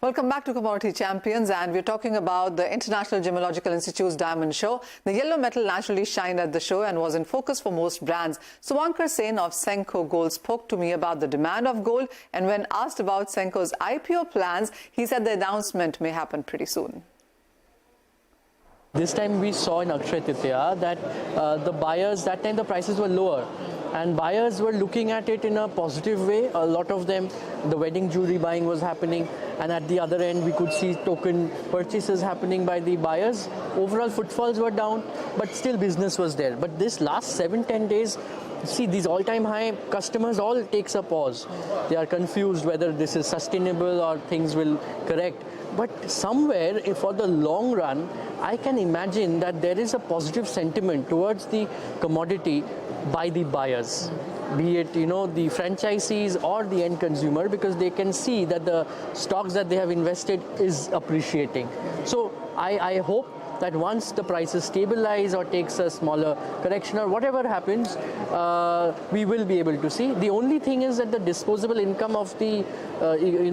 Welcome back to Commodity Champions, and we're talking about the International Gemological Institute's Diamond Show. The yellow metal naturally shined at the show and was in focus for most brands. Suvankar Sen of Senco Gold spoke to me about the demand of gold, and when asked about Senco's IPO plans, he said the announcement may happen pretty soon. This time we saw in Akshaya Tritiya that the buyers, that time the prices were lower. And buyers were looking at it in a positive way. A lot of them, the wedding jewelry buying was happening, and at the other end we could see token purchases happening by the buyers. Overall footfalls were down, but still business was there. But this last 7-10 days, see, these all-time high, customers all takes a pause. They are confused whether this is sustainable or things will correct. But somewhere, for the long run, I can imagine that there is a positive sentiment towards the commodity by the buyers, be it the franchisees or the end consumer, because they can see that the stocks that they have invested is appreciating. So I hope that once the prices stabilize or takes a smaller correction or whatever happens, we will be able to see. The only thing is that the disposable income of the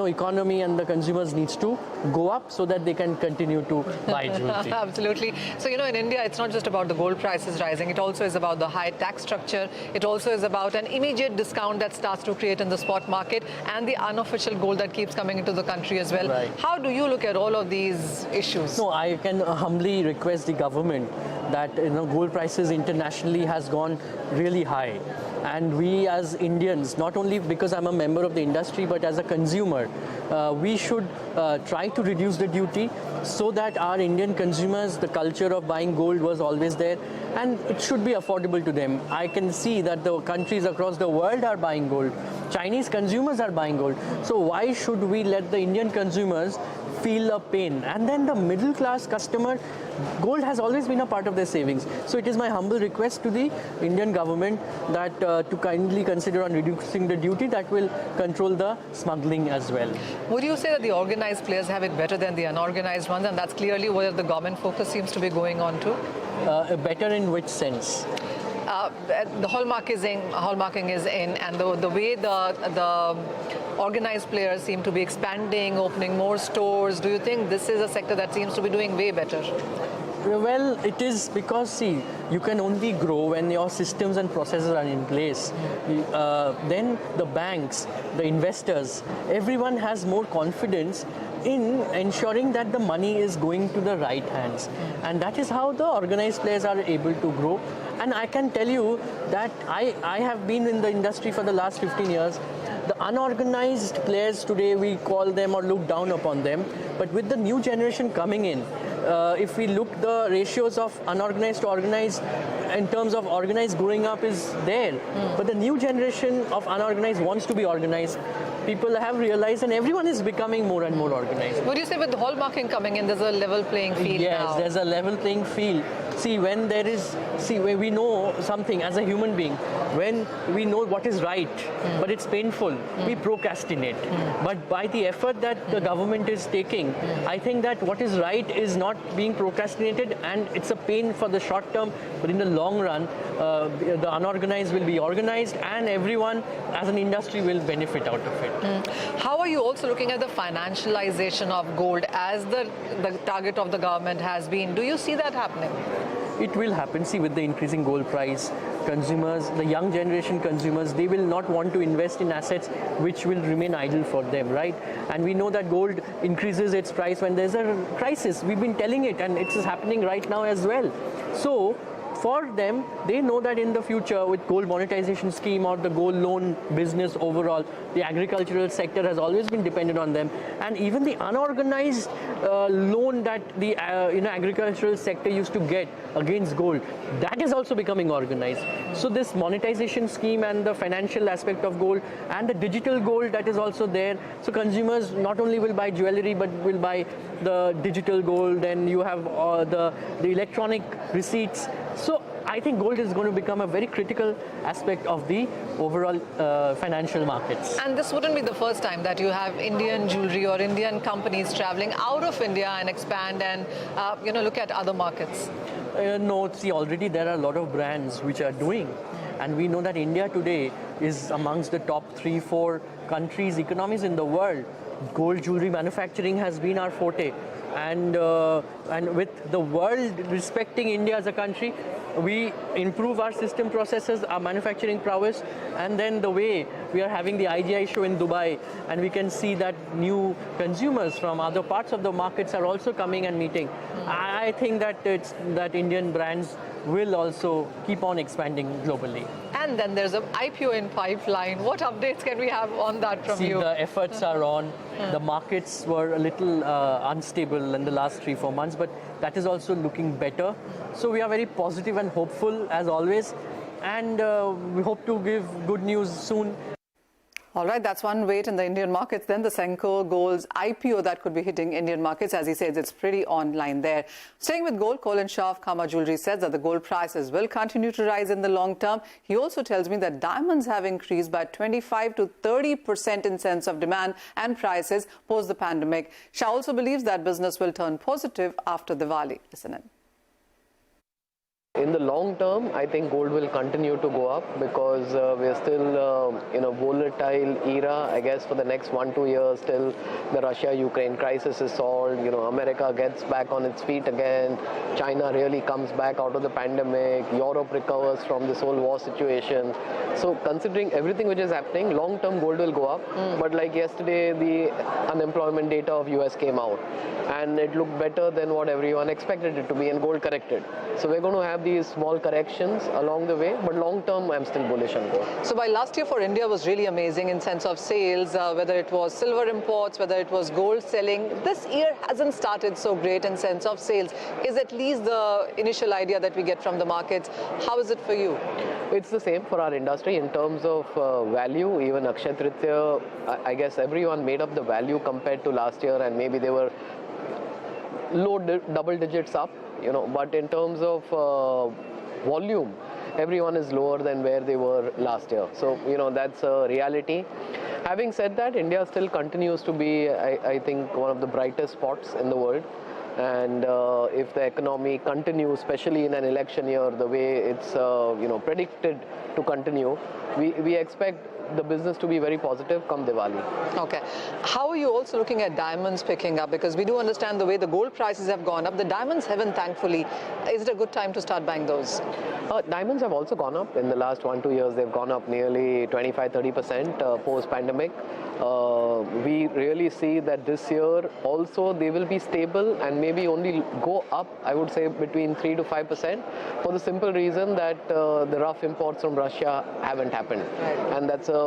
economy and the consumers needs to go up so that they can continue to buy jewelry. Absolutely. So, in India, it's not just about the gold prices rising. It also is about the high tax structure. It also is about an immediate discount that starts to create in the spot market and the unofficial gold that keeps coming into the country as well. Right. How do you look at all of these issues? No, I can humbly request the government that gold prices internationally has gone really high, and we as Indians, not only because I'm a member of the industry but as a consumer, we should try to reduce the duty so that our Indian consumers, the culture of buying gold was always there, and it should be affordable to them. I can see that the countries across the world are buying gold. Chinese consumers are buying gold. So why should we let the Indian consumers feel a pain? And then the middle class customer, gold has always been a part of their savings. So it is my humble request to the Indian government that to kindly consider on reducing the duty that will control the smuggling as well. Would you say that the organized players have it better than the unorganized ones, and that's clearly where the government focus seems to be going on to? Better in which sense? The hallmarking is in, and the way the organized players seem to be expanding, opening more stores. Do you think this is a sector that seems to be doing way better? Well, it is because, see, you can only grow when your systems and processes are in place. Then the banks, the investors, everyone has more confidence in ensuring that the money is going to the right hands. And that is how the organized players are able to grow. And I can tell you that I have been in the industry for the last 15 years. The unorganized players today, we call them or look down upon them. But with the new generation coming in, if we look, the ratios of unorganized to organized in terms of organized growing up is there. But the new generation of unorganized wants to be organized. People have realized, and everyone is becoming more and more organized. Would you say with the hallmarking coming in, there's a level playing field now? Yes, there's a level playing field. See, when we know something as a human being, when we know what is right, but it's painful, we procrastinate. But by the effort that the government is taking, I think that what is right is not being procrastinated, and it's a pain for the short term, but in the long run, the unorganized will be organized, and everyone as an industry will benefit out of it. How are you also looking at the financialization of gold as the target of the government has been? Do you see that happening? It will happen. See, with the increasing gold price, consumers, the young generation consumers, they will not want to invest in assets which will remain idle for them, right? And we know that gold increases its price when there's a crisis. We've been telling it, and it's happening right now as well. So for them, they know that in the future with gold monetization scheme or the gold loan business overall, the agricultural sector has always been dependent on them. And even the unorganized loan that the agricultural sector used to get against gold, that is also becoming organized. So this monetization scheme and the financial aspect of gold and the digital gold that is also there. So consumers not only will buy jewelry but will buy the digital gold, and you have the electronic receipts. So I think gold is going to become a very critical aspect of the overall financial markets. And this wouldn't be the first time that you have Indian jewelry or Indian companies traveling out of India and expand and look at other markets. No, see, already there are a lot of brands which are doing. And we know that India today is amongst the top 3-4 countries, economies in the world gold jewelry manufacturing has been our forte. And with the world respecting India as a country, we improve our system processes, our manufacturing prowess, and then the way we are having the IGI show in Dubai, and we can see that new consumers from other parts of the markets are also coming and meeting. I think that Indian brands will also keep on expanding globally. And then there's an IPO in pipeline. What updates can we have on that from you? The efforts are on. The markets were a little unstable in the last 3-4 months, but that is also looking better. So we are very positive and hopeful as always, and we hope to give good news soon. All right, that's one weight in the Indian markets. Then the Senco Gold's IPO that could be hitting Indian markets. As he says, it's pretty online there. Staying with gold, Colin Shah of Kama Jewelry says that the gold prices will continue to rise in the long term. He also tells me that diamonds have increased by 25 to 30% in sense of demand and prices post the pandemic. Shah also believes that business will turn positive after Diwali. Listen in. In the long term, I think gold will continue to go up because we're still in a volatile era. I guess for the next 1-2 years till the Russia-Ukraine crisis is solved, America gets back on its feet again, China really comes back out of the pandemic, Europe recovers from this whole war situation. So considering everything which is happening, long-term gold will go up. But like yesterday, the unemployment data of US came out and it looked better than what everyone expected it to be, and gold corrected. So we're going to have these small corrections along the way, but long term I'm still bullish on gold. So while last year for India was really amazing in sense of sales, whether it was silver imports, whether it was gold selling, this year hasn't started so great in sense of sales. Is at least the initial idea that we get from the markets. How is it for you? It's the same for our industry in terms of value. Even Akshaya Tritiya, I guess everyone made up the value compared to last year, and maybe they were low double digits up, but in terms of volume, everyone is lower than where they were last year. So, that's a reality. Having said that, India still continues to be, I think, one of the brightest spots in the world. And if the economy continues, especially in an election year, the way it's predicted to continue, we expect the business to be very positive come Diwali. Okay. How are you also looking at diamonds picking up? Because we do understand the way the gold prices have gone up. The diamonds haven't, thankfully. Is it a good time to start buying those? Diamonds have also gone up. In the last 1-2 years, they've gone up nearly 25-30% post-pandemic. We really see that this year also they will be stable and maybe only go up, I would say, between 3 to 5%, for the simple reason that the rough imports from Russia haven't happened. Right. And that's a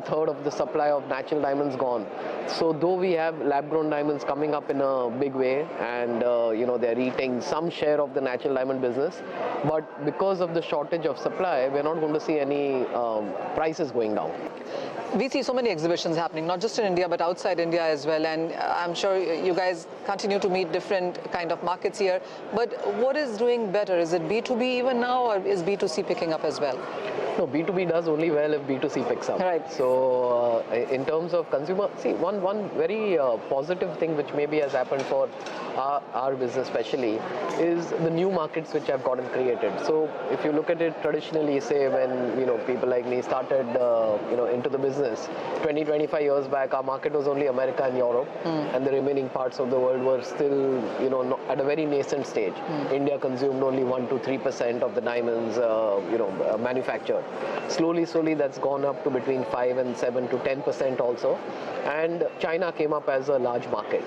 third of the supply of natural diamonds gone. So though we have lab-grown diamonds coming up in a big way, and they're eating some share of the natural diamond business, but because of the shortage of supply, we're not going to see any prices going down. We see so many exhibitions happening, not just in India, but outside India as well. And I'm sure you guys continue to meet different kind of markets here. But what is doing better? Is it B2B even now, or is B2C picking up as well? No, B2B does only well if B2C picks up. Right. So in terms of consumer, see, one very positive thing which maybe has happened for our business especially is the new markets which have gotten created. So if you look at it traditionally, say when people like me started into the business 20-25 years back, our market was only America and Europe, and the remaining parts of the world were still at a very nascent stage. India consumed only 1-3% of the diamonds manufactured. Slowly that's gone up to between 5 and 7 to 10% also, and China came up as a large market.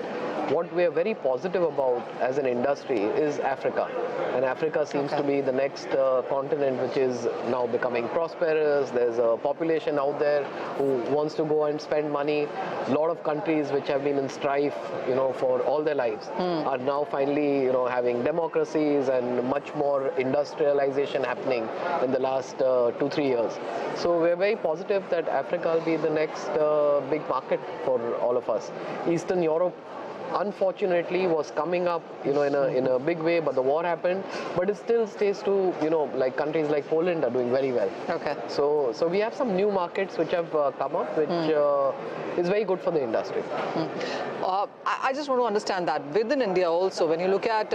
What we are very positive about as an industry is Africa, and Africa seems to be the next continent which is now becoming prosperous. There's a population out there who wants to go and spend money. A lot of countries which have been in strife for all their lives are now finally having democracies and much more industrialization happening in the last 2-3 years. So we're very positive that Africa will be the next big market for all of us. Eastern Europe unfortunately was coming up, in a big way, but the war happened. But it still stays to, like countries like Poland are doing very well. Okay. So we have some new markets which have come up, which is very good for the industry. I just want to understand that within India also, when you look at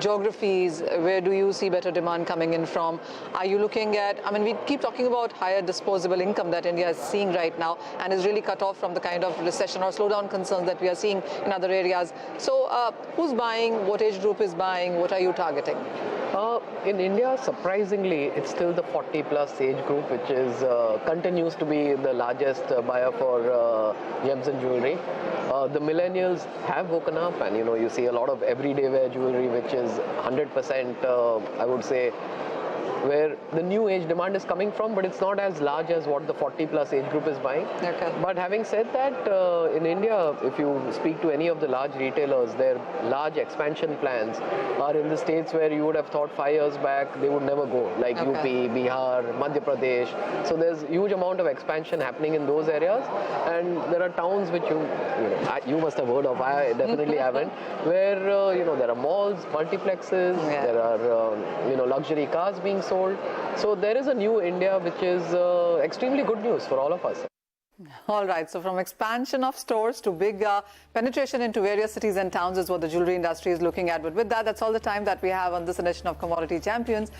geographies, where do you see better demand coming in from? Are you looking at, I mean, we keep talking about higher disposable income that India is seeing right now and is really cut off from the kind of recession or slowdown concerns that we are seeing in other areas. So who's buying? What age group is buying? What are you targeting? In India, surprisingly, it's still the 40+ age group, which is continues to be the largest buyer for gems and jewelry. The millennials have woken up, and you see a lot of everyday wear jewelry, which is 100%, I would say, where the new age demand is coming from, but it's not as large as what the 40+ age group is buying. Okay. But having said that, in India, if you speak to any of the large retailers, their large expansion plans are in the states where you would have thought 5 years back they would never go, like Okay. UP, Bihar, Madhya Pradesh. So there's huge amount of expansion happening in those areas, and there are towns which you must have heard of. I definitely haven't, where there are malls, multiplexes, Yeah. there are luxury cars being sold. So there is a new India, which is extremely good news for all of us. All right, so from expansion of stores to big penetration into various cities and towns is what the jewelry industry is looking at. But with that, that's all the time that we have on this edition of Commodity Champions.